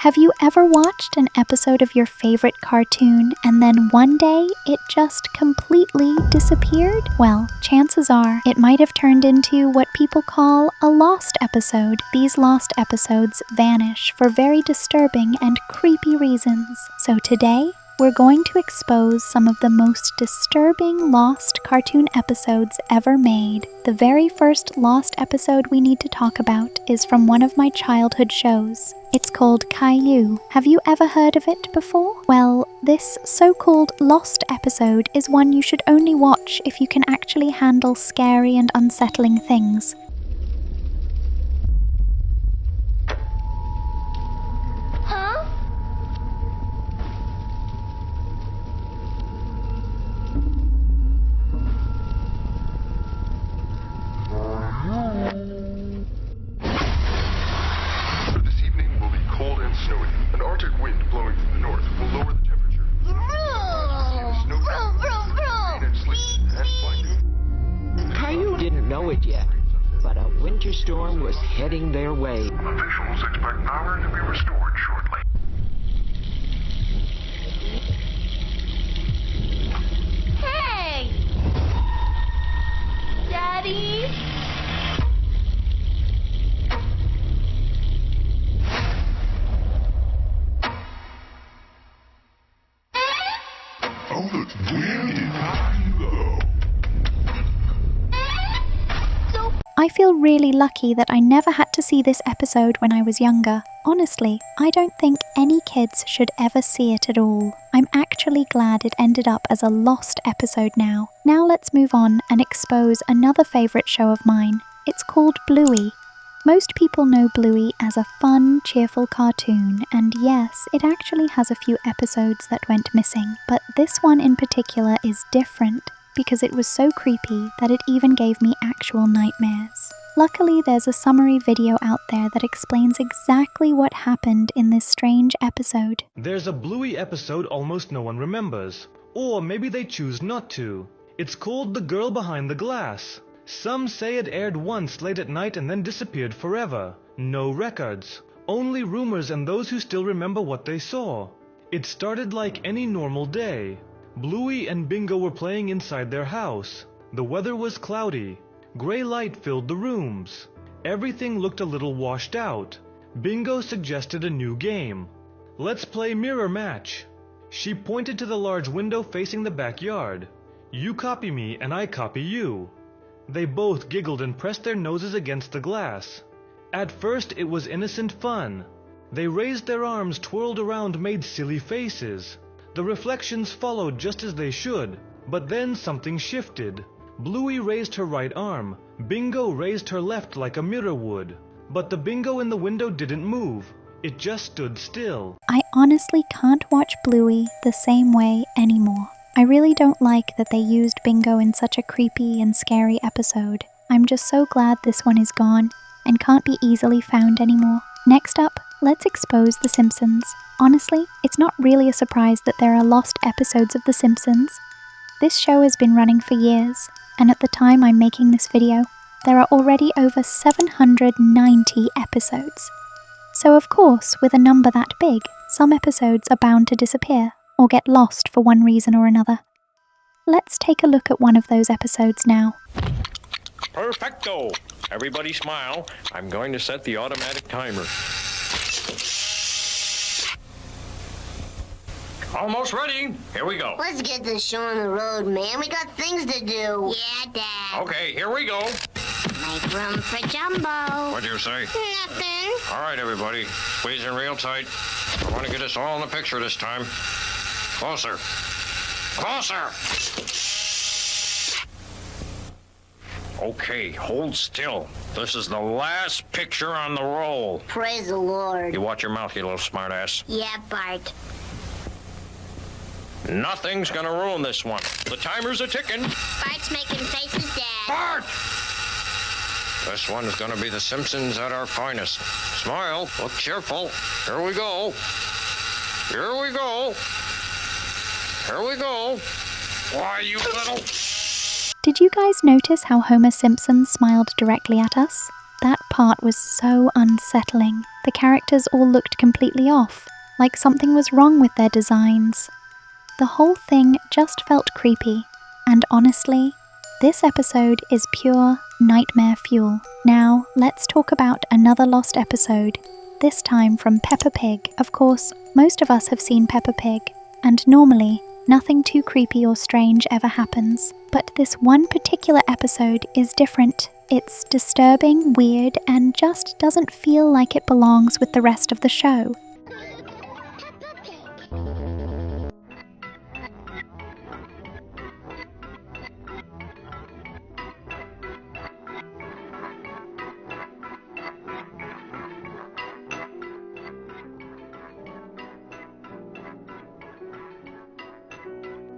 Have you ever watched an episode of your favorite cartoon and then one day it just completely disappeared? Well, chances are it might have turned into what people call a lost episode. These lost episodes vanish for very disturbing and creepy reasons. So today, we're going to expose some of the most disturbing lost cartoon episodes ever made. The very first lost episode we need to talk about is from one of my childhood shows. It's called Caillou. Have you ever heard of it before? Well, this so-called lost episode is one you should only watch if you can actually handle scary and unsettling things. Storm was heading their way. Officials expect power to be restored shortly. Hey! Daddy? Oh, look, where did I go? I feel really lucky that I never had to see this episode when I was younger. Honestly, I don't think any kids should ever see it at all. I'm actually glad it ended up as a lost episode now. Now let's move on and expose another favorite show of mine. It's called Bluey. Most people know Bluey as a fun, cheerful cartoon, and yes, it actually has a few episodes that went missing. But this one in particular is different, because it was so creepy that it even gave me actual nightmares. Luckily, there's a summary video out there that explains exactly what happened in this strange episode. There's a Bluey episode almost no one remembers. Or maybe they choose not to. It's called The Girl Behind the Glass. Some say it aired once late at night and then disappeared forever. No records. Only rumors and those who still remember what they saw. It started like any normal day. Bluey and Bingo were playing inside their house. The weather was cloudy. Gray light filled the rooms. Everything looked a little washed out. Bingo suggested a new game. Let's play mirror match. She pointed to the large window facing the backyard. You copy me and I copy you. They both giggled and pressed their noses against the glass. At first it was innocent fun. They raised their arms, twirled around, made silly faces. The reflections followed just as they should, but then something shifted. Bluey raised her right arm. Bingo raised her left like a mirror would. But the Bingo in the window didn't move. It just stood still. I honestly can't watch Bluey the same way anymore. I really don't like that they used Bingo in such a creepy and scary episode. I'm just so glad this one is gone and can't be easily found anymore. Next up, let's expose The Simpsons. Honestly, it's not really a surprise that there are lost episodes of The Simpsons. This show has been running for years, and at the time I'm making this video, there are already over 790 episodes. So of course, with a number that big, some episodes are bound to disappear, or get lost for one reason or another. Let's take a look at one of those episodes now. Perfecto! Everybody smile. I'm going to set the automatic timer. Almost ready. Here we go. Let's get this show on the road, man. We got things to do. Yeah, Dad. Okay, here we go. Make room for Jumbo. What'd you say? Nothing. All right, everybody. Squeeze in real tight. I want to get us all in the picture this time. Closer. Closer! Okay, hold still. This is the last picture on the roll. Praise the Lord. You watch your mouth, you little smartass. Yeah, Bart. Nothing's gonna ruin this one. The timers are ticking. Bart's making faces, Dad. Bart! This one is gonna be the Simpsons at our finest. Smile, look cheerful. Here we go. Here we go. Here we go. Why, you little... Did you guys notice how Homer Simpson smiled directly at us? That part was so unsettling. The characters all looked completely off, like something was wrong with their designs. The whole thing just felt creepy, and honestly, this episode is pure nightmare fuel. Now, let's talk about another lost episode, this time from Peppa Pig. Of course, most of us have seen Peppa Pig, and normally, nothing too creepy or strange ever happens. But this one particular episode is different. It's disturbing, weird, and just doesn't feel like it belongs with the rest of the show.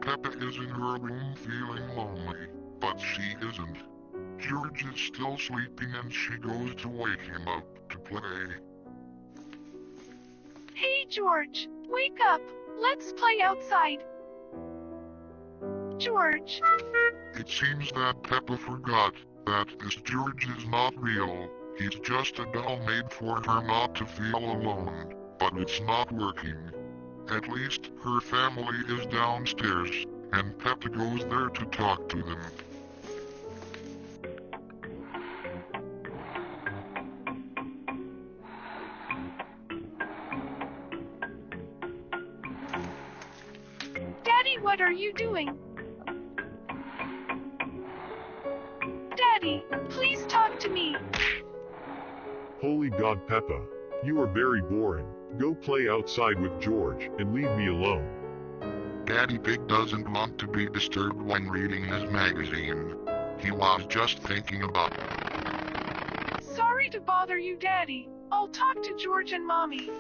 Peppa is in her room feeling lonely, but she isn't. George is still sleeping and she goes to wake him up to play. Hey George, wake up. Let's play outside. George. It seems that Peppa forgot that this George is not real. He's just a doll made for her not to feel alone, but it's not working. At least her family is downstairs, and Peppa goes there to talk to them. Daddy, what are you doing? Daddy, please talk to me. Holy God, Peppa. You are very boring. Go play outside with George, and leave me alone. Daddy Pig doesn't want to be disturbed when reading his magazine. He was just thinking about it. Sorry to bother you, Daddy. I'll talk to George and Mommy.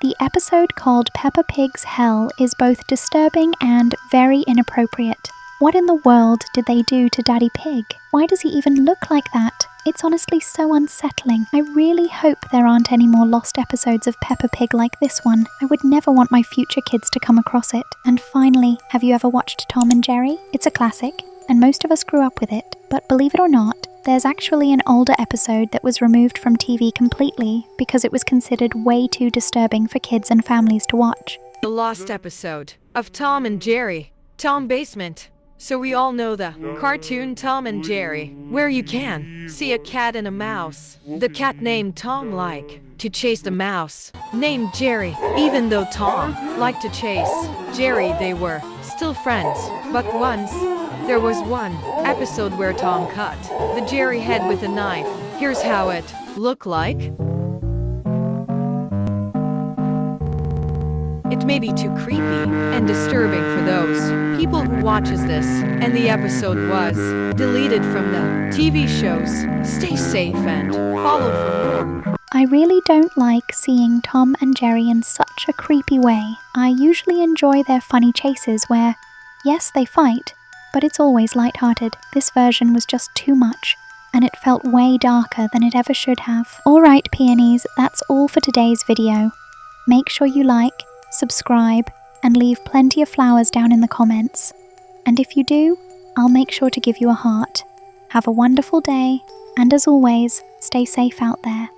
The episode called Peppa Pig's Hell is both disturbing and very inappropriate. What in the world did they do to Daddy Pig? Why does he even look like that? It's honestly so unsettling. I really hope there aren't any more lost episodes of Peppa Pig like this one. I would never want my future kids to come across it. And finally, have you ever watched Tom and Jerry? It's a classic, and most of us grew up with it. But believe it or not, there's actually an older episode that was removed from TV completely because it was considered way too disturbing for kids and families to watch. The lost episode of Tom and Jerry, Tom Basement. So we all know the cartoon Tom and Jerry, where you can see a cat and a mouse. The cat named Tom liked to chase the mouse named Jerry. Even though Tom liked to chase Jerry, they were still friends. But once, there was one episode where Tom cut the Jerry head with a knife. Here's how it looked like. It may be too creepy and disturbing for those people who watches this, and the episode was deleted from the TV shows. Stay safe and follow for more. I really don't like seeing Tom and Jerry in such a creepy way. I usually enjoy their funny chases where, yes, they fight, but it's always lighthearted. This version was just too much, and it felt way darker than it ever should have. Alright, peonies, that's all for today's video. Make sure you like, subscribe, and leave plenty of flowers down in the comments. And if you do, I'll make sure to give you a heart. Have a wonderful day, and as always, stay safe out there.